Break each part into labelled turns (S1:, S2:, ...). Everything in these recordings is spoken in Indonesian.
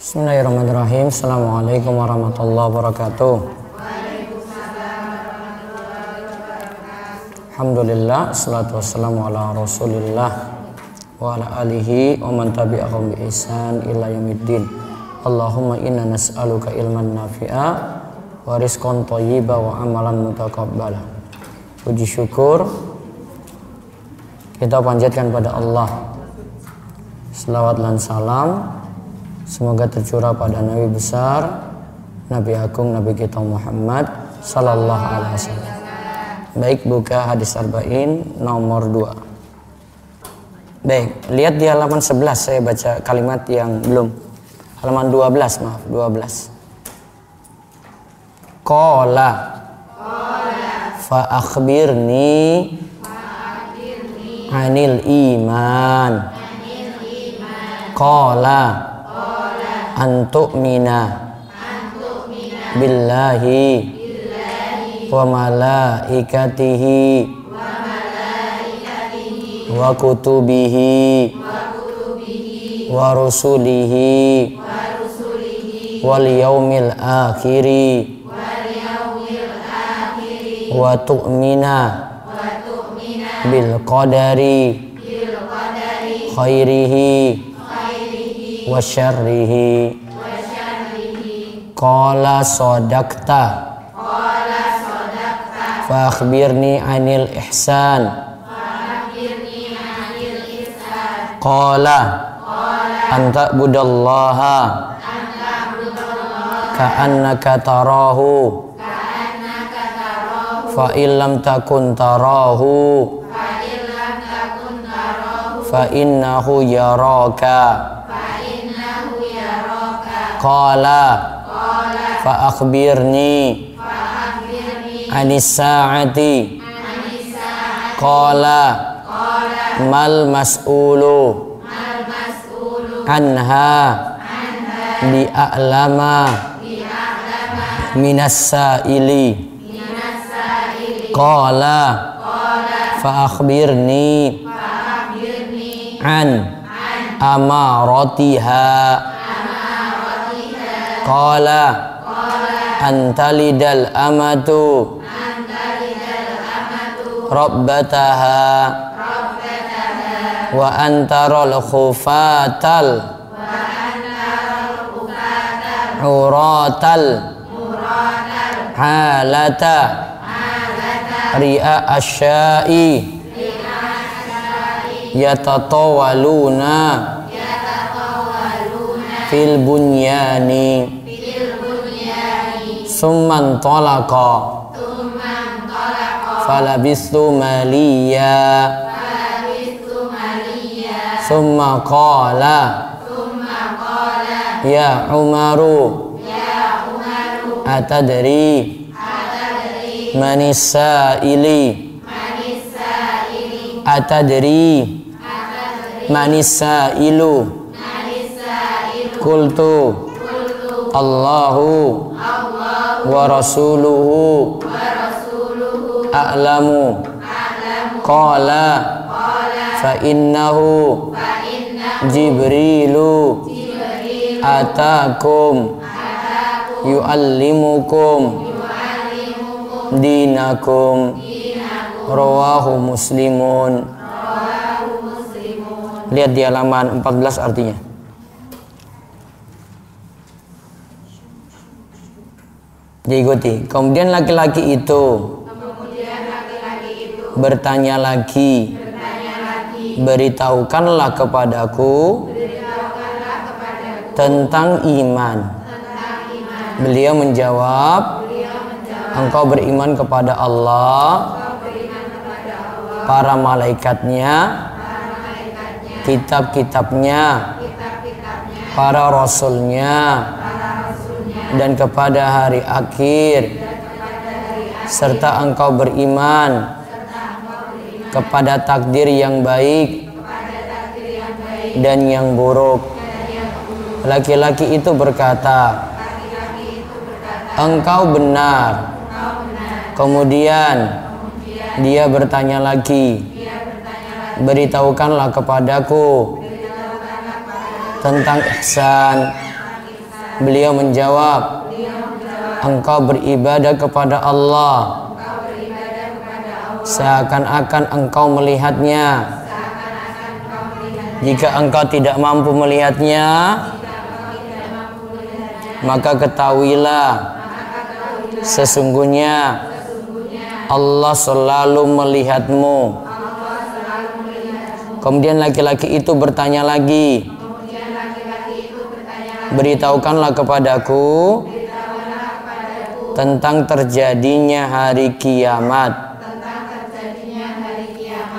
S1: Bismillahirrahmanirrahim. Assalamualaikum warahmatullahi wabarakatuh. Alhamdulillah, salatu wassalamu ala rasulillah wa ala alihi wa man tabi'ahum bi ihsan ila yaumiddin. Allahumma inna nas'aluka ilman nafi'a wa rizqan thayyiba wa amalan mutaqabbala. Puji syukur kita panjatkan pada Allah. Selawat dan salam semoga tercurah pada Nabi besar, Nabi agung, Nabi kita Muhammad sallallahu alaihi wasallam. Baik, buka hadis arba'in nomor 2. Baik, lihat di halaman 11, saya baca kalimat yang belum. Halaman 12, maaf, 12. Qala fa akhbirni anil iman. Qala antu'mina billahi wa malaikatihi wa kutubihi wa rusulihi wal yaumil akhiri wa tu'mina bil qadari khairihi wa syarrihi. Qala sadaqta fa akhbirni anil ihsan. Qala anta budallaha ka'annaka tarahu fa illam takun tarahu fa innahu yaraka. Qala fa akhbirni anis sa'ati. Qala mal mas'ulu anha bi'a'lama minas sa'ili. Qala fa akhbirni an amaratiha. Qala antalidal amatu rabbataha wa antaral khufatal uratal halata ri'a asyai yatatawaluna fil bunyani summan talaqa falabistu maliya summa qala ya Umaru atadri manis sa'ili. Atadri manis sa'ilu. Qultu Allahu wa rasuluhu a'lamu. Qala fa innahu Jibrilu atakum yu'allimukum dinakum. Rawahu Muslimun. Lihat di halaman 14 artinya. Diikuti. Kemudian laki-laki itu bertanya lagi, beritahukanlah kepadaku tentang iman. Beliau menjawab, engkau beriman kepada Allah, para malaikatnya, kitab-kitabnya, para rasulnya, dan kepada hari akhir, serta engkau beriman kepada takdir yang baik dan yang buruk. Laki-laki itu berkata, engkau benar. Kemudian dia bertanya lagi, beritahukanlah kepadaku tentang ihsan. Beliau menjawab, engkau beribadah kepada Allah seakan-akan engkau melihatnya. Jika engkau tidak mampu melihatnya, maka ketahuilah sesungguhnya Allah selalu melihatmu. Kemudian laki-laki itu bertanya lagi, beritahukanlah kepadaku tentang terjadinya hari kiamat.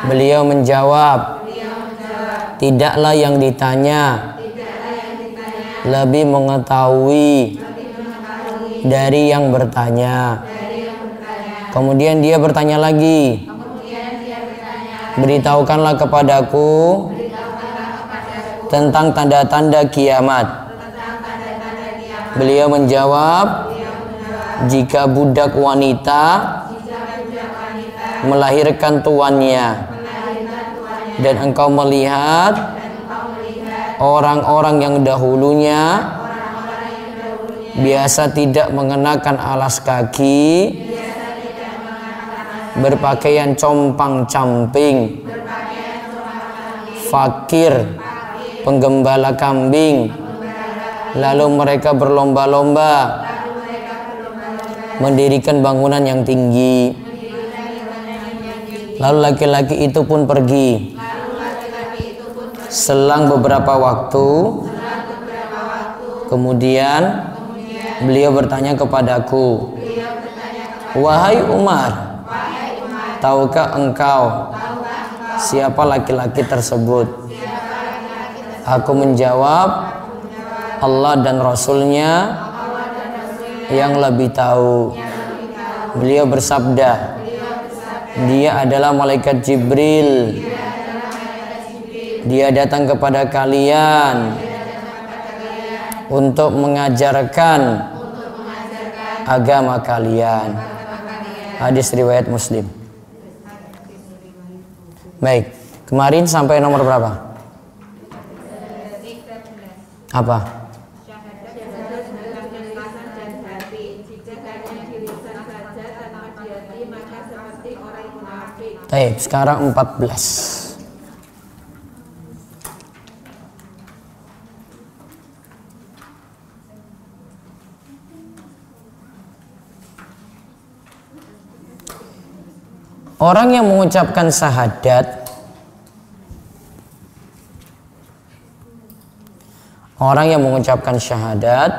S1: Beliau menjawab, tidaklah yang ditanya lebih mengetahui dari yang bertanya. Kemudian dia bertanya lagi, beritahukanlah kepadaku tentang tanda-tanda kiamat. Beliau menjawab, jika budak wanita melahirkan tuannya dan engkau melihat orang-orang yang dahulunya biasa tidak mengenakan alas kaki, berpakaian compang-camping, fakir, penggembala kambing, lalu mereka berlomba-lomba mendirikan bangunan yang tinggi. Lalu laki-laki itu pun pergi. Selang beberapa waktu, kemudian beliau bertanya kepadaku, wahai Umar, tahukah engkau siapa laki-laki tersebut? Aku menjawab, Allah dan Rasulnya yang lebih tahu. Beliau bersabda, dia adalah malaikat Jibril. Dia datang kepada kalian untuk mengajarkan agama kalian. Hadis riwayat Muslim. Baik, kemarin sampai nomor berapa? Apa? Baik, sekarang 14. Orang yang mengucapkan syahadat, orang yang mengucapkan syahadat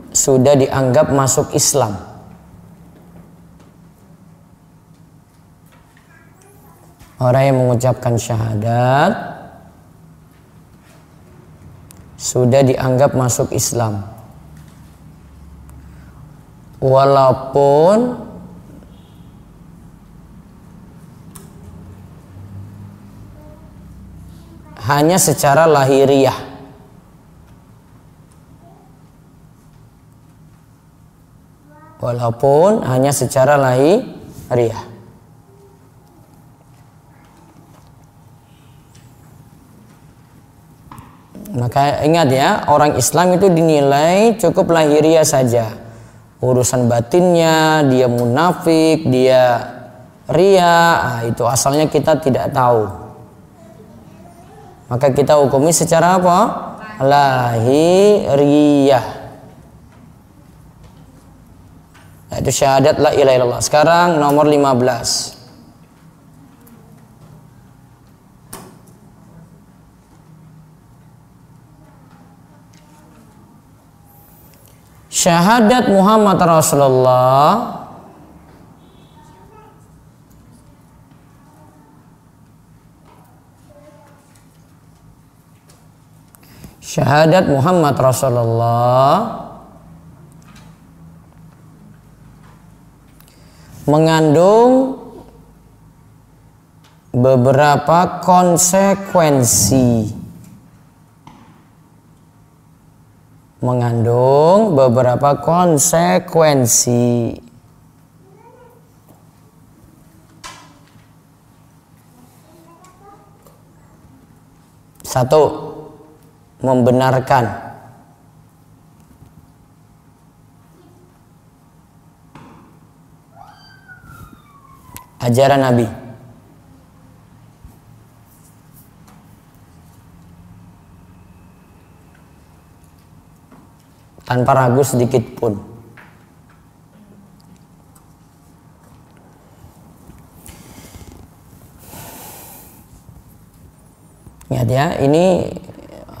S1: sudah dianggap masuk Islam. Orang yang mengucapkan syahadat sudah dianggap masuk Islam. Walaupun hanya secara lahiriah. Walaupun hanya secara lahiriah. Maka ingat ya, orang Islam itu dinilai cukup lahiriah saja. Urusan batinnya, dia munafik, dia ria, itu asalnya kita tidak tahu. Maka kita hukumi secara apa? Lahiriah. Itu syahadat la ilaha illallah. Sekarang nomor 15. Syahadat Muhammad Rasulullah Syahadat Muhammad Rasulullah mengandung beberapa konsekuensi. Mengandung beberapa konsekuensi. Satu, membenarkan ajaran Nabi. Tanpa ragu sedikit pun. Ingat ya, ini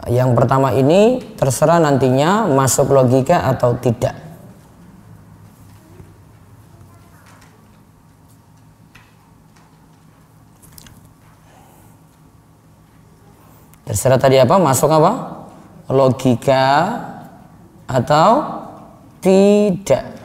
S1: yang pertama ini terserah nantinya masuk logika atau tidak. Terserah tadi apa? Masuk apa? Logika atau tidak.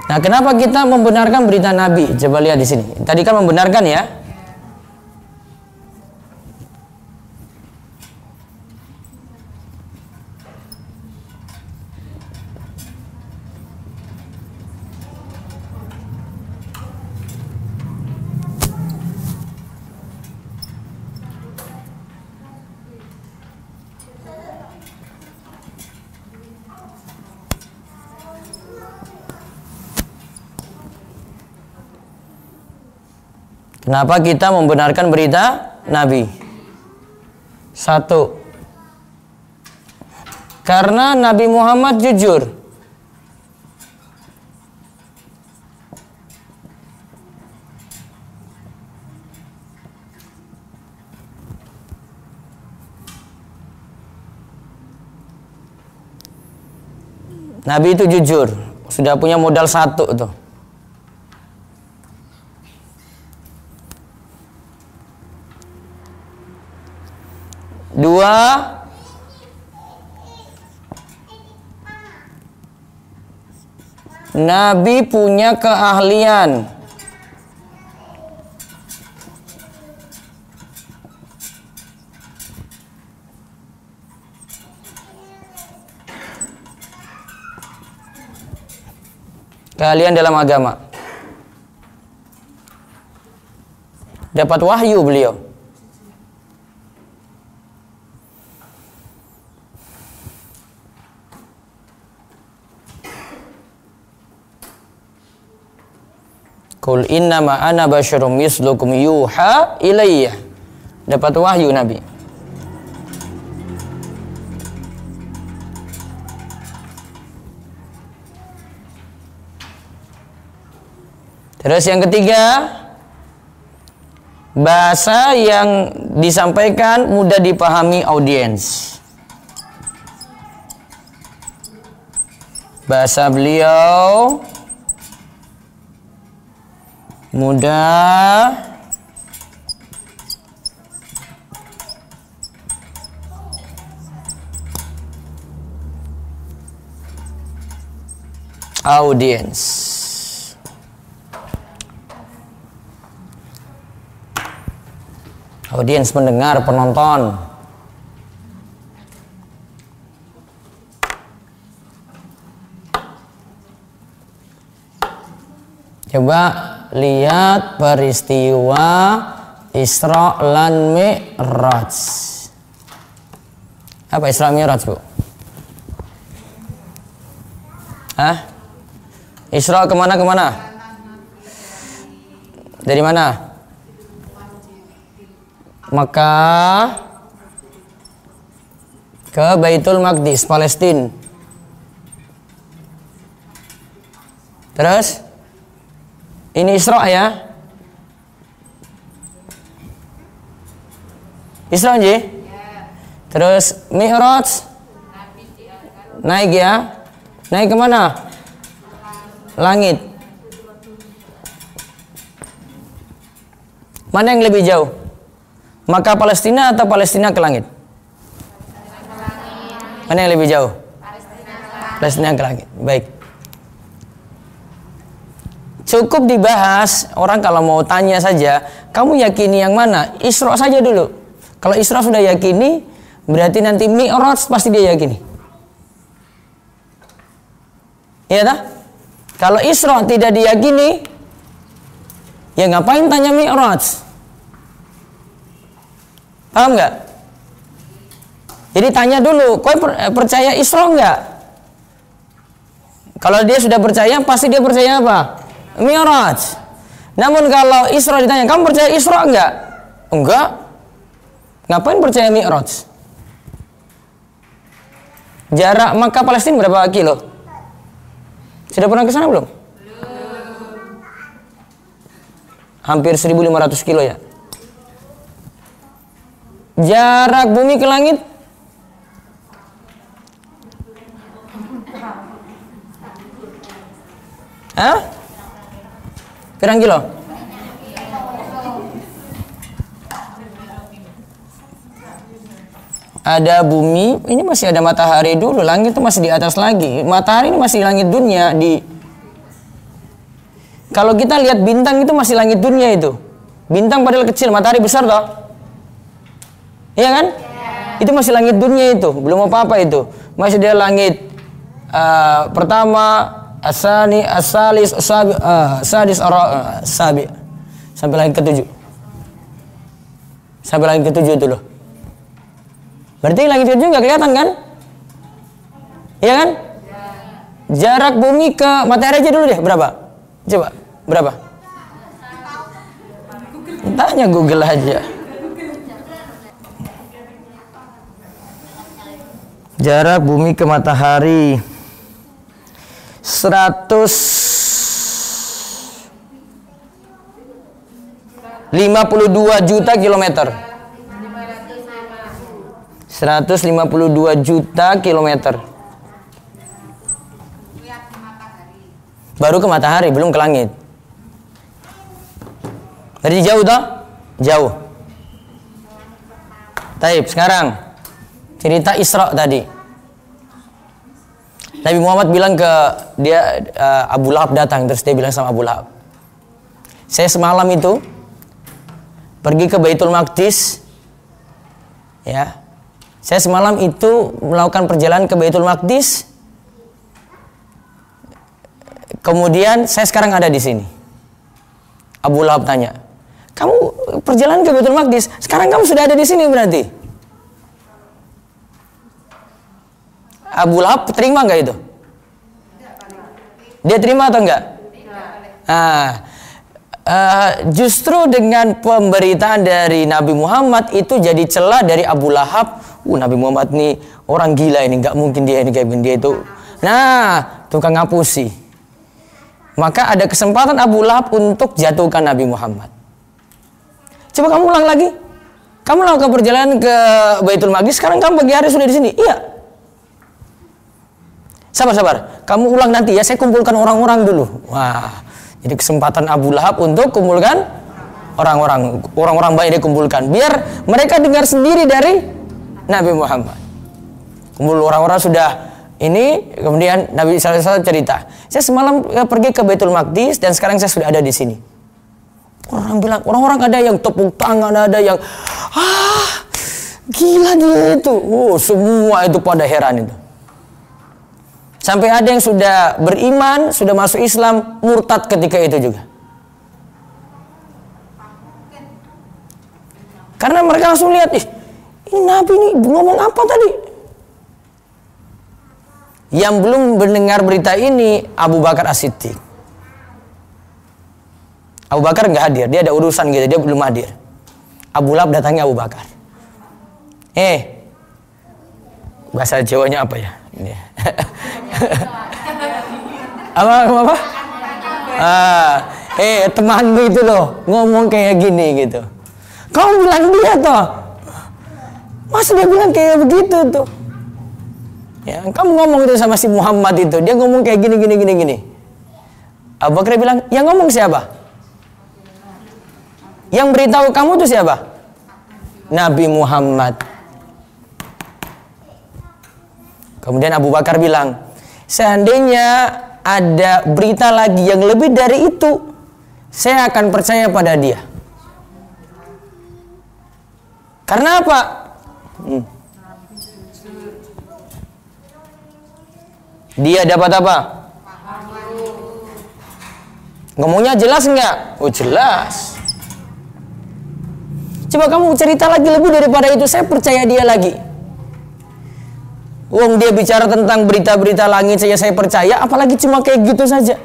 S1: Nah, kenapa kita membenarkan berita Nabi? Coba lihat di sini. Tadi kan membenarkan ya. Kenapa kita membenarkan berita Nabi? Satu, karena Nabi Muhammad jujur. Nabi itu jujur, sudah punya modal satu tuh. Dua, Nabi punya keahlian. Keahlian dalam agama. Dapat wahyu beliau. Qul innama ana basyarum mislukum yuha ilayya. Dapat wahyu Nabi. Terus yang ketiga, bahasa yang disampaikan mudah dipahami audiens. Bahasa beliau mudah audiens. Audiens mendengar, penonton. Coba lihat peristiwa Isra lan Mi'raj. Apa Isra Mi'raj, Bu? Hah? Isra kemana? Dari mana? Mekah ke Baitul Maqdis, Palestina. Terus ini Isra ya. Isra nggih? Terus Mi'raj naik ya. Naik kemana? Langit. Mana yang lebih jauh? Maka Palestina atau Palestina ke langit? Mana yang lebih jauh? Palestina ke langit. Baik. Cukup dibahas, orang kalau mau tanya saja, kamu yakini yang mana? Isra saja dulu. Kalau Isra sudah yakini, berarti nanti Mi'raj pasti dia yakini. Iya tak? Kalau Isra tidak diyakini, ya ngapain tanya Mi'raj? Paham nggak? Jadi tanya dulu, kau percaya Isra nggak? Kalau dia sudah percaya, pasti dia percaya apa? Mi'raj. Namun kalau Isra ditanya, kamu percaya Isra nggak? Enggak. Ngapain percaya Mi'raj? Jarak Makkah Palestina berapa kilo? Sudah pernah ke sana belum? Hampir 1.500 kilo ya. Jarak bumi ke langit? Hah? Berapa kilo? Ada bumi, ini masih ada matahari dulu, langit itu masih di atas lagi. Matahari ini masih langit dunia di. Kalau kita lihat bintang itu masih langit dunia itu. Bintang padahal kecil, matahari besar toh? Iya kan? Itu masih langit dunia itu, belum apa-apa itu. Masih dia langit pertama, asani, asalis, sadis, sabi, sampai langit ketujuh. Sampai langit ketujuh itu loh. Berarti langit ketujuh nggak kelihatan kan? Iya kan? Jarak bumi ke matahari aja dulu deh, berapa? Coba, berapa? Tanya Google aja. Jarak bumi ke matahari 152 juta kilometer. 152 juta kilometer. Baru ke matahari, belum ke langit. Jadi jauh toh? Jauh. Taib, sekarang cerita Isra tadi. Nabi Muhammad bilang ke dia, Abu Lahab datang, terus dia bilang sama Abu Lahab, saya semalam itu pergi ke Baitul Maqdis, ya. Saya semalam itu melakukan perjalanan ke Baitul Maqdis. Kemudian saya sekarang ada di sini. Abu Lahab tanya, kamu perjalanan ke Baitul Maqdis, sekarang kamu sudah ada di sini berarti? Abu Lahab terima nggak itu? Dia terima atau enggak? Justru dengan pemberitaan dari Nabi Muhammad itu jadi celah dari Abu Lahab. Nabi Muhammad nih orang gila ini, nggak mungkin dia ini kayak begini, dia itu. Nah, tukang ngapusi. Maka ada kesempatan Abu Lahab untuk jatuhkan Nabi Muhammad. Coba kamu ulang lagi. Kamu lakukan perjalanan ke Baitul Maqdis, sekarang kamu pagi hari sudah di sini. Iya. Sabar. Kamu ulang nanti ya, saya kumpulkan orang-orang dulu. Wah, jadi kesempatan Abu Lahab untuk kumpulkan orang-orang baik dia kumpulkan. Biar mereka dengar sendiri dari Nabi Muhammad. Kumpul orang-orang sudah ini, kemudian Nabi SAW cerita, saya semalam pergi ke Baitul Maqdis dan sekarang saya sudah ada di sini. Orang bilang, orang-orang ada yang tepuk tangan, ada yang gila dia itu. Semua itu pada heran itu. Sampai ada yang sudah beriman, sudah masuk Islam, murtad ketika itu juga. Karena mereka langsung lihat, ini Nabi ini ngomong apa tadi? Yang belum mendengar berita ini Abu Bakar As-Siddiq. Abu Bakar nggak hadir, dia ada urusan gitu, dia belum hadir. Abu Lahab datangi Abu Bakar. Bahasa Jawanya apa ya? apa? Temanmu itu loh ngomong kayak gini gitu. Kau bilang dia toh. Masa dia bilang kayak begitu tuh? Ya, kamu ngomong itu sama si Muhammad itu, dia ngomong kayak gini. Abu Bakar bilang, yang ngomong siapa? Yang beritahu kamu tuh siapa? Nabi Muhammad. Kemudian Abu Bakar bilang, seandainya ada berita lagi yang lebih dari itu, saya akan percaya pada dia. Karena apa? Dia dapat apa? Ngomongnya jelas enggak? Oh jelas. Coba kamu cerita lagi lebih daripada itu, saya percaya dia lagi. Wong dia bicara tentang berita-berita langit saja saya percaya, apalagi cuma kayak gitu saja.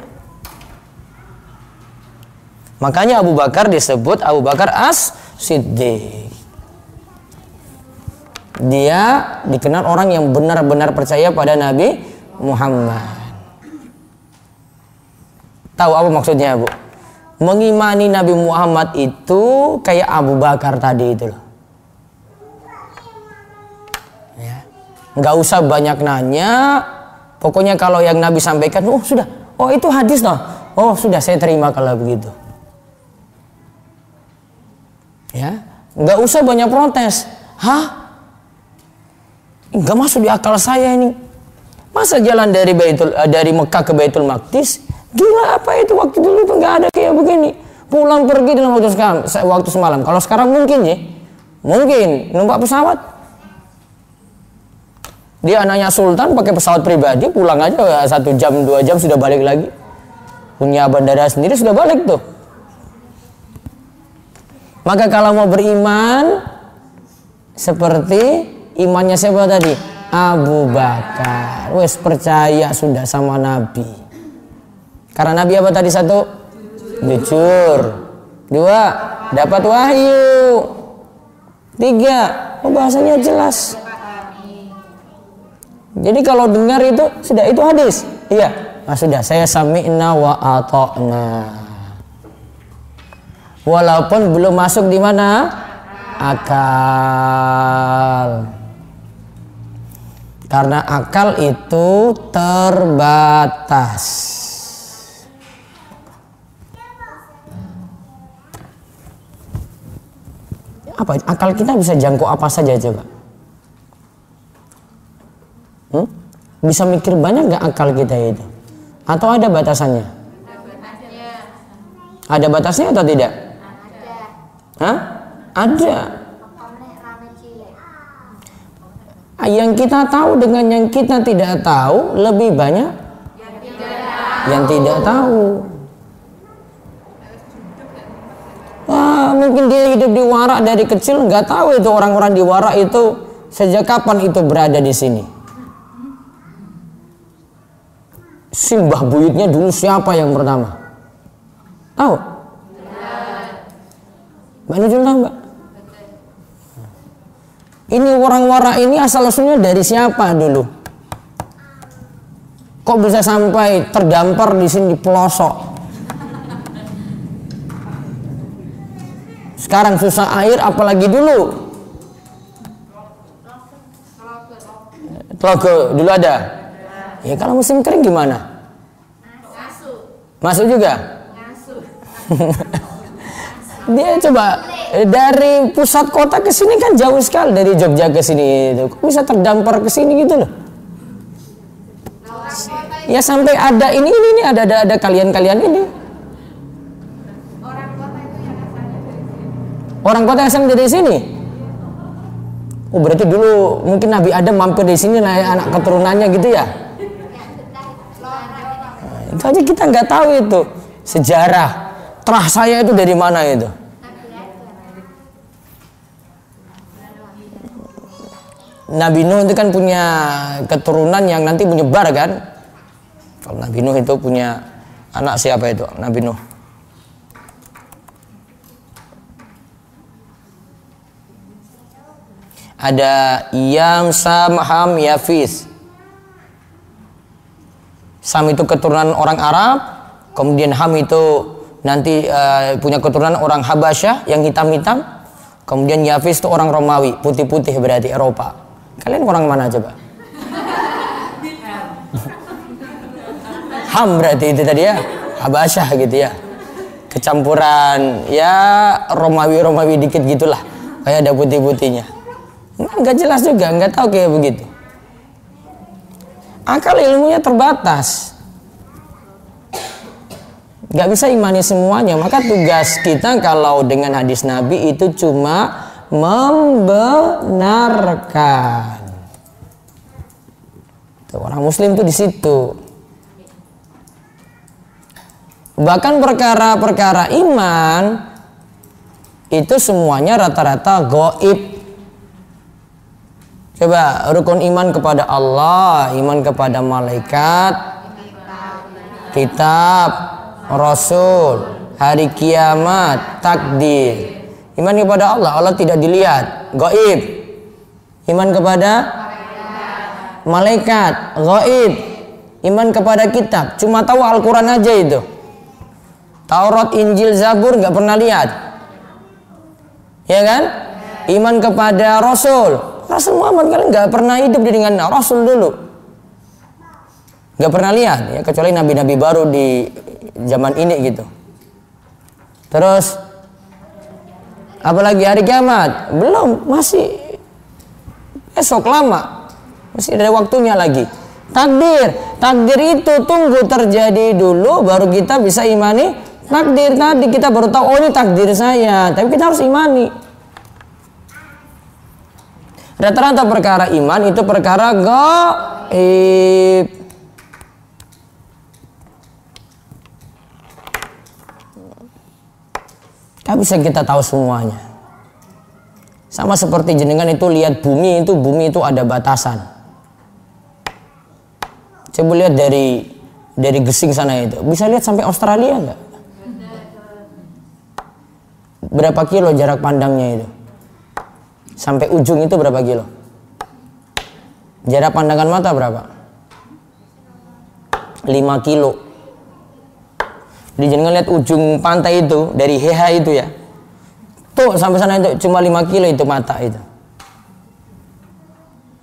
S1: Makanya Abu Bakar disebut Abu Bakar As-Siddiq. Dia dikenal orang yang benar-benar percaya pada Nabi Muhammad. Tahu apa maksudnya, Bu? Mengimani Nabi Muhammad itu kayak Abu Bakar tadi itu loh. Ya. Nggak usah banyak nanya. Pokoknya kalau yang Nabi sampaikan, oh sudah, oh itu hadis loh. Oh sudah, saya terima kalau begitu. Ya, nggak usah banyak protes. Hah? Nggak masuk di akal saya ini. Masa jalan dari Mekah ke Baitul Maqdis? Gila apa itu, waktu dulu itu nggak ada kayak begini. Pulang pergi dalam waktu semalam. Kalau sekarang mungkin ya, mungkin numpak pesawat. Dia anaknya sultan pakai pesawat pribadi, pulang aja 1 jam 2 jam sudah balik lagi. Punya bandara sendiri sudah balik tuh. Maka kalau mau beriman seperti imannya siapa tadi? Abu Bakar. Wes percaya sudah sama Nabi. Karena Nabi apa tadi? 1, jujur. 2, dapat wahyu. 3, bahasanya jelas. Jadi kalau dengar itu sudah, itu hadis. Iya. Nah, sudah, saya sami'na wa ata'na. Walaupun belum masuk di mana? Akal. Karena akal itu terbatas. Apa akal kita bisa jangkau apa saja coba? Bisa mikir banyak nggak akal kita itu? Atau ada batasannya? Ada batasnya atau tidak? Hah? Ada. Yang kita tahu dengan yang kita tidak tahu lebih banyak yang tidak tahu. Wah, mungkin dia hidup di Warak dari kecil, nggak tahu itu orang-orang di Warak itu sejak kapan itu berada di sini. Simbah buyutnya dulu siapa yang pertama? Tahu? Mbak Nujul tahu Mbak? Ini orang Warak ini asal usulnya dari siapa dulu? Kok bisa sampai terdampar di sini di pelosok? Sekarang susah air, apalagi dulu? Telaga dulu ada. Ya kalau musim kering gimana? Masuk juga? Dia coba dari pusat kota ke sini kan jauh sekali, dari Jogja ke sini itu. Kok bisa terdampar ke sini gitu loh? Ya sampai ada ini ada kalian ini. Orang kota yang asalnya dari sini. Oh berarti dulu mungkin Nabi Adam mampir di sini, nah, anak keturunannya gitu ya. Nah, itu aja kita nggak tahu itu sejarah. Terah saya itu dari mana itu? Nabi Nuh itu kan punya keturunan yang nanti menyebar kan? Kalau Nabi Nuh itu punya anak siapa itu? Nabi Nuh. Ada Yam, Sam, Ham, Yafis. Sam itu keturunan orang Arab, kemudian Ham itu nanti punya keturunan orang Habasyah yang hitam-hitam, kemudian Yafis itu orang Romawi, putih-putih berarti Eropa. Kalian orang mana coba? Ham berarti itu tadi ya, Habasyah gitu ya, kecampuran ya Romawi dikit gitulah, kayak ada putih-putihnya. Nggak jelas juga, nggak tahu kayak begitu. Akal ilmunya terbatas, nggak bisa imani semuanya. Maka tugas kita kalau dengan hadis Nabi itu cuma membenarkan. Tuh, orang Muslim tuh di situ. Bahkan perkara-perkara iman itu semuanya rata-rata gaib. Coba rukun iman kepada Allah, iman kepada malaikat, kitab, rasul, hari kiamat, takdir. Iman kepada Allah, Allah tidak dilihat, gaib. Iman kepada malaikat, gaib. Iman kepada kitab, cuma tahu Al-Quran aja itu. Taurat, Injil, Zabur nggak pernah lihat, ya kan? Iman kepada Rasul, Rasul Muhammad kalian nggak pernah hidup dengan Rasul dulu, nggak pernah lihat, ya kecuali nabi-nabi baru di zaman ini gitu. Terus apalagi hari kiamat, belum, masih esok lama, masih ada waktunya lagi. Takdir itu tunggu terjadi dulu baru kita bisa imani takdir. Tadi kita baru tahu, oh ini takdir saya, tapi kita harus imani. Rata-rata perkara iman itu perkara gaib. Tak bisa kita tahu semuanya. Sama seperti jenengan itu lihat bumi itu ada batasan. Coba lihat dari Gesing sana itu, bisa lihat sampai Australia nggak? Berapa kilo jarak pandangnya itu? Sampai ujung itu berapa kilo? Jarak pandangan mata berapa? 5 kilo. Jadi jangan lihat ujung pantai itu dari Heha itu ya. Tuh sampai sana itu cuma 5 kilo itu mata itu.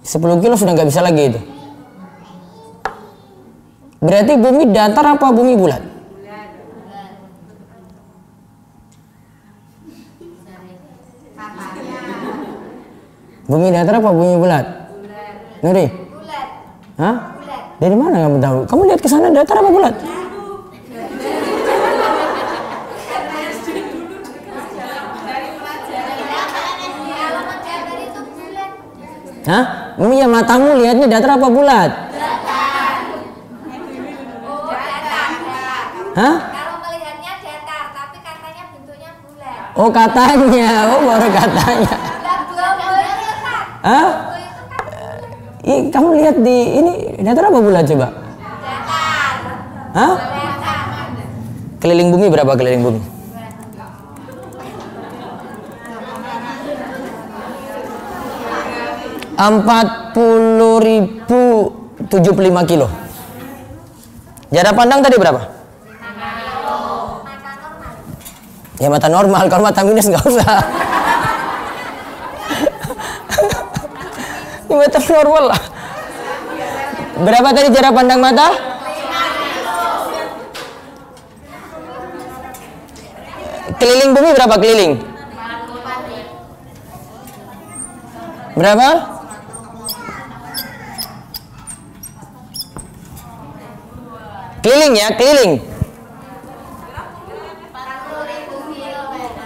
S1: 10 kilo sudah nggak bisa lagi itu. Berarti bumi datar apa bumi bulat? Bumi datar apa bumi bulat? Nuri? Bulat. Hah? Bulat. Dari mana kamu tahu? Kamu lihat ke sana datar apa bulat? Hah? Iya, matamu lihatnya datar apa bulat? Hah?
S2: Kalau melihatnya datar, tapi katanya bentuknya bulat.
S1: Oh katanya, oh baru katanya. Hah? Kamu lihat di ini datar apa bulat coba?
S2: Datar.
S1: Hah? Keliling bumi berapa keliling bumi? ...40.075 kilo. Jarak pandang tadi berapa? Ya mata normal, kalau mata minus nggak usah. Ini mata normal lah. Berapa tadi jarak pandang mata? 5 kilo. Keliling bumi berapa keliling? Berapa? Keliling ya, keliling.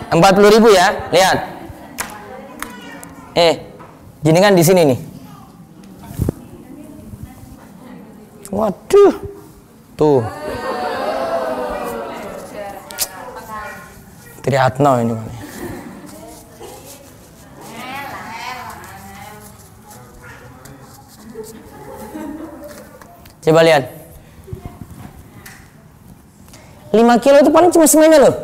S1: 40.000 ya, lihat. Jenengan di sini nih. Waduh, tuh. Triatno ini mana? Coba lihat. 5 kilo itu paling cuma semuanya loh.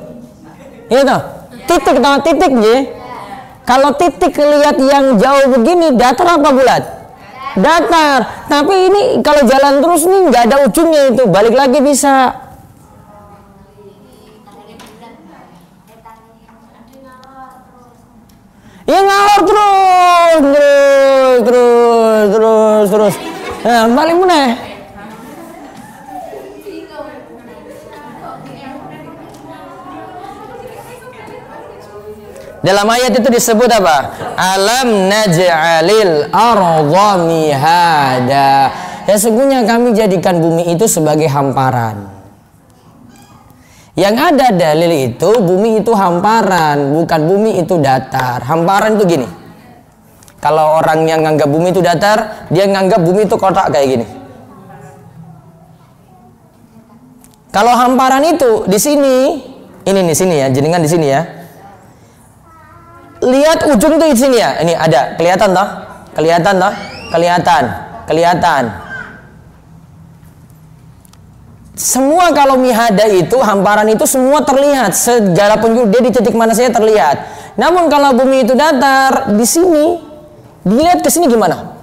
S1: Iya toh? Titik sama titik ya. Kalau titik lihat yang jauh begini datar apa bulat? Datar. Tapi ini kalau jalan terus nih nggak ada ujungnya itu, balik lagi bisa. Ya ngalor terus. Nah, balik mana? Dalam ayat itu disebut apa? Alam naj'alil arda mihada. Ya sesungguhnya kami jadikan bumi itu sebagai hamparan. Yang ada dalil itu bumi itu hamparan, bukan bumi itu datar. Hamparan itu gini. Kalau orang yang nganggap bumi itu datar, dia nganggap bumi itu kotak kayak gini. Kalau hamparan itu di sini, ini nih sini ya, jenengan di sini ya. Lihat ujung tuh di sini ya. Ini ada, kelihatan toh? Kelihatan toh? Kelihatan. Semua kalau mihada itu, hamparan itu semua terlihat, segala penjuru dia di titik mana saja terlihat. Namun kalau bumi itu datar, di sini, dilihat ke sini gimana?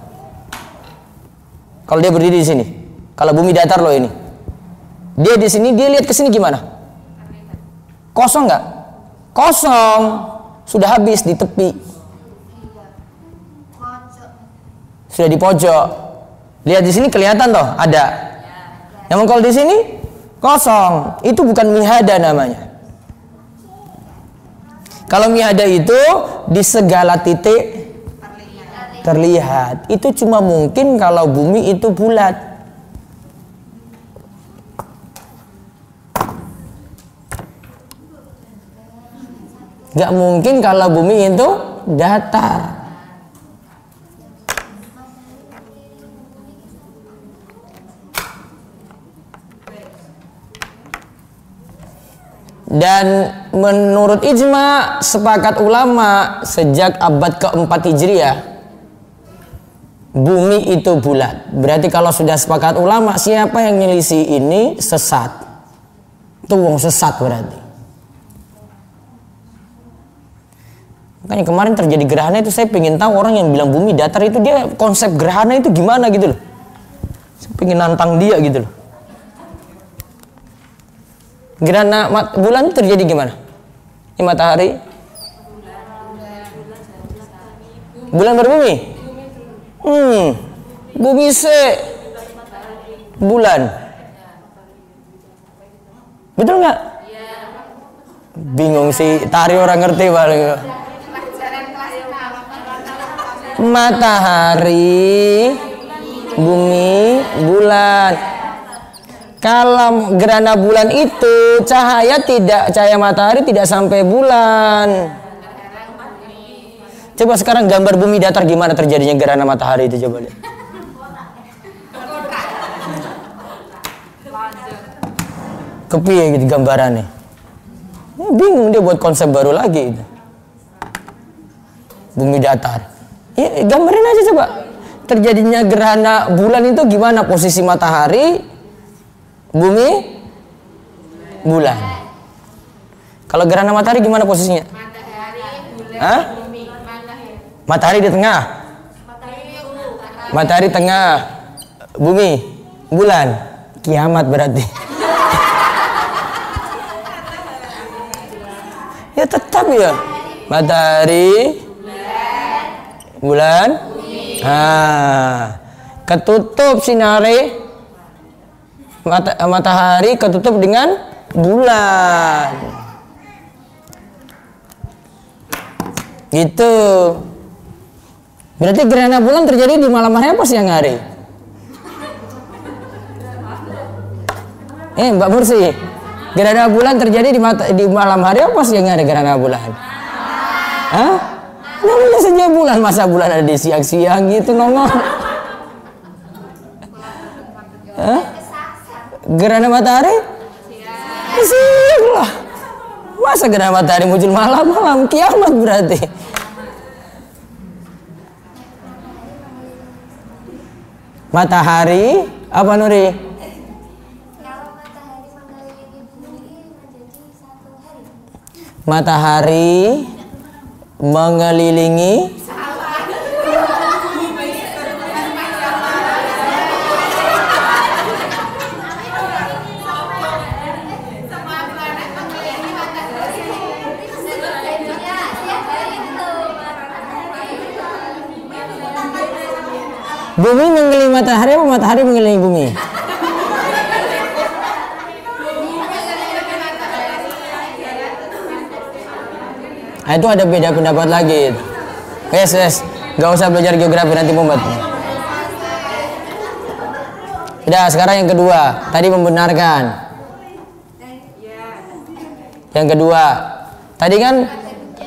S1: Kalau dia berdiri di sini, kalau bumi datar loh ini, dia di sini, dia lihat ke sini gimana? Kosong nggak? Kosong, sudah habis di tepi, sudah di pojok. Lihat di sini kelihatan toh, ada. Namun kalau di sini kosong, itu bukan mihada namanya. Kalau mihada itu di segala titik terlihat. Itu cuma mungkin kalau bumi itu bulat. Gak mungkin kalau bumi itu datar. Dan menurut ijma sepakat ulama sejak abad keempat Hijriah, bumi itu bulat. Berarti kalau sudah sepakat ulama, siapa yang nyelisih ini sesat. Itu wong sesat berarti. Makanya kemarin terjadi gerhana itu saya pengen tahu orang yang bilang bumi datar itu dia konsep gerhana itu gimana gitu loh. Saya pengen nantang dia gitu loh. Gerhana bulan terjadi gimana? Ini matahari. Bulan berbumi. Bumi bulan. Betul nggak? Bingung sih, tari orang ngerti paling. Matahari, bumi, bulan. Kalau gerhana bulan itu cahaya matahari tidak sampai bulan. Coba sekarang gambar bumi datar gimana terjadinya gerhana matahari itu, coba lihat. Kepiye gitu gambarannya. Bingung dia buat konsep baru lagi itu. Bumi datar. Ya, gambarin aja coba. Terjadinya gerhana bulan itu gimana posisi matahari, bumi, bulan. Kalau gerhana matahari gimana posisinya? Matahari di tengah. Matahari tengah, bumi, bulan. Kiamat berarti. Ya tetap ya. Matahari, bulan. Ketutup sinare matahari, ketutup dengan bulan. Gitu. Berarti gerhana bulan terjadi di malam hari apa siang hari? Mbak Mursi, gerhana bulan terjadi di malam hari apa siang hari gerhana bulan? Namanya saja bulan, masa bulan ada di siang-siang gitu nongol? Gerhana matahari? Siang lah. Masa gerhana matahari muncul malam-malam? Kiamat berarti. Matahari apa Nuri?
S2: Kalau matahari mengelilingi bumi menjadi satu hari.
S1: Matahari mengelilingi bumi mengelilingi matahari apa matahari mengelilingi bumi? Nah, itu ada beda pendapat lagi. Yes. Gak usah belajar geografi nanti mumet. Udah, sekarang yang kedua. Tadi membenarkan. Yang kedua. Tadi kan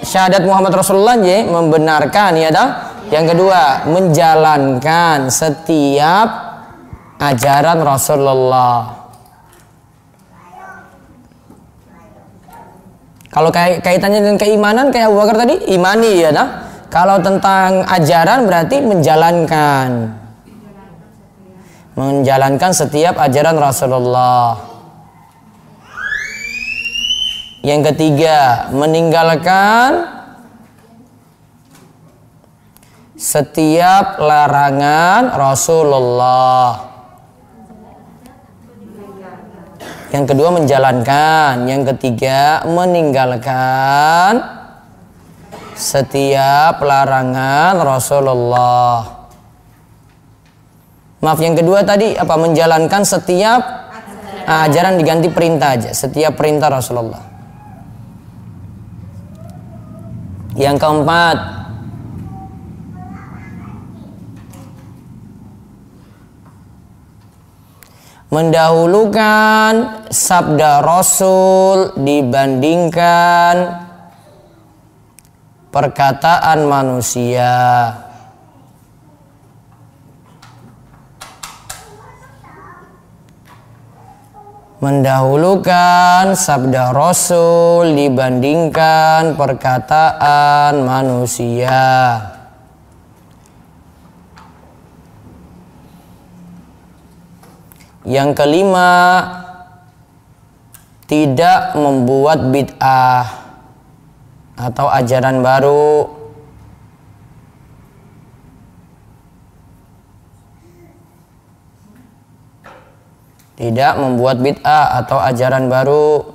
S1: syahadat Muhammad Rasulullah membenarkan ya toh? Yang kedua, menjalankan setiap ajaran Rasulullah. Kalau kaitannya dengan keimanan kayak Abu Bakar tadi, imani ya nah. Kalau tentang ajaran berarti menjalankan setiap ajaran Rasulullah. Yang ketiga, meninggalkan setiap larangan Rasulullah. Yang kedua menjalankan, yang ketiga meninggalkan setiap larangan Rasulullah. Maaf, yang kedua tadi apa? Menjalankan setiap ajaran, diganti perintah aja, setiap perintah Rasulullah. Yang keempat, mendahulukan sabda Rasul dibandingkan perkataan manusia. Mendahulukan sabda Rasul dibandingkan perkataan manusia. Yang kelima, tidak membuat bid'ah atau ajaran baru. Tidak membuat bid'ah atau ajaran baru.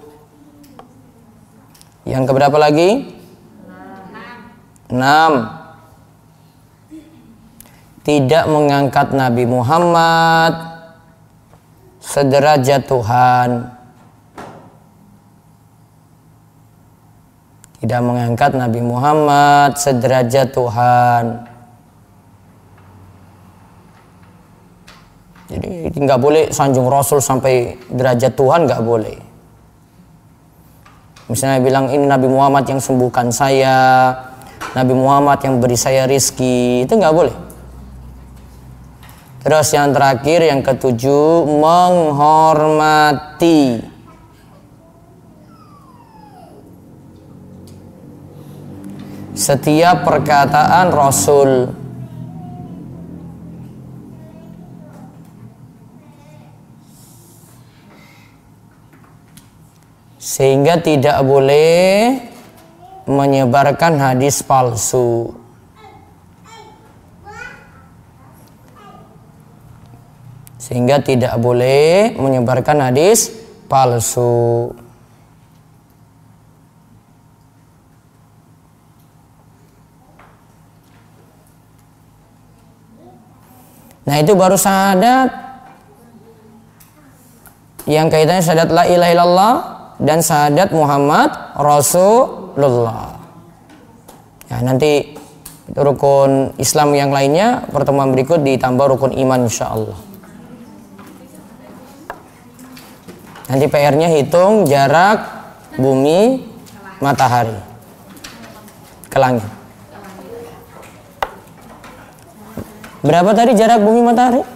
S1: Yang keberapa lagi? 6. Tidak mengangkat Nabi Muhammad sederajat Tuhan. Tidak mengangkat Nabi Muhammad sederajat Tuhan. Jadi nggak boleh sanjung Rasul sampai derajat Tuhan, nggak boleh. Misalnya bilang ini Nabi Muhammad yang sembuhkan saya, Nabi Muhammad yang beri saya rizki, itu nggak boleh. Terus yang terakhir, yang ketujuh, menghormati setiap perkataan Rasul. Sehingga tidak boleh menyebarkan hadis palsu. Sehingga tidak boleh menyebarkan hadis palsu. Nah, itu baru syahadat. Yang kaitannya syahadat la ilaha illallah dan syahadat Muhammad Rasulullah. Ya, nanti rukun Islam yang lainnya pertemuan berikut ditambah rukun iman insyaallah. Nanti PR-nya hitung jarak bumi matahari ke langit. Berapa tadi jarak bumi matahari?
S3: 150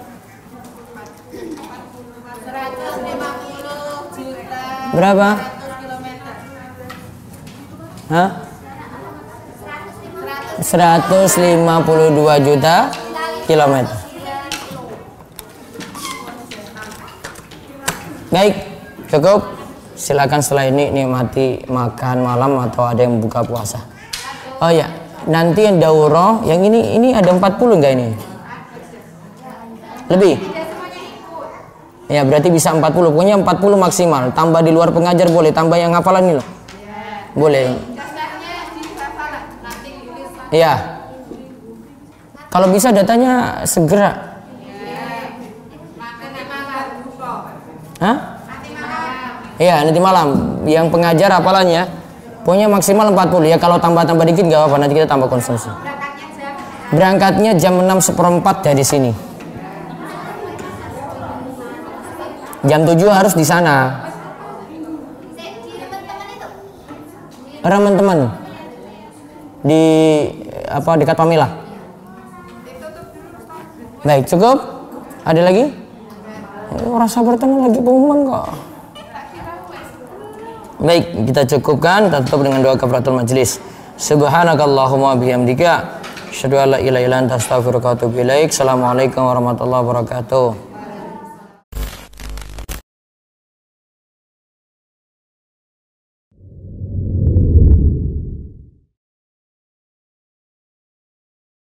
S3: juta.
S1: Berapa?
S3: 100 kilometer.
S1: Hah? 152 juta kilometer. Baik, cukup. Silakan setelah ini nikmati makan malam atau ada yang buka puasa. Oh ya, nanti yang daurah, yang ini ada 40 enggak ini? Lebih? Ya, berarti bisa 40. Pokoknya 40 maksimal. Tambah di luar pengajar boleh, tambah yang hafalan ini loh. Boleh. Iya. Kalau bisa datanya segera. Hah? Iya, nanti malam. Yang pengajar hafalannya pokoknya maksimal 40 ya. Kalau tambah-tambah dikit nggak apa-apa, nanti kita tambah konsumsi. Berangkatnya jam 6:04 dari sini. Jam 7 harus di sana. Teman-teman di apa dekat Pamela. Baik, cukup? Ada lagi? Orang sabar tenang lagi pengumuman kok. Baik, kita cukupkan, kita tutup dengan doa kafaratul majlis. Subhanakallahumma bihamdika asyhadu an la ilaha illa anta astaghfiruka wa atubu ilaik. Assalamualaikum warahmatullahi wabarakatuh.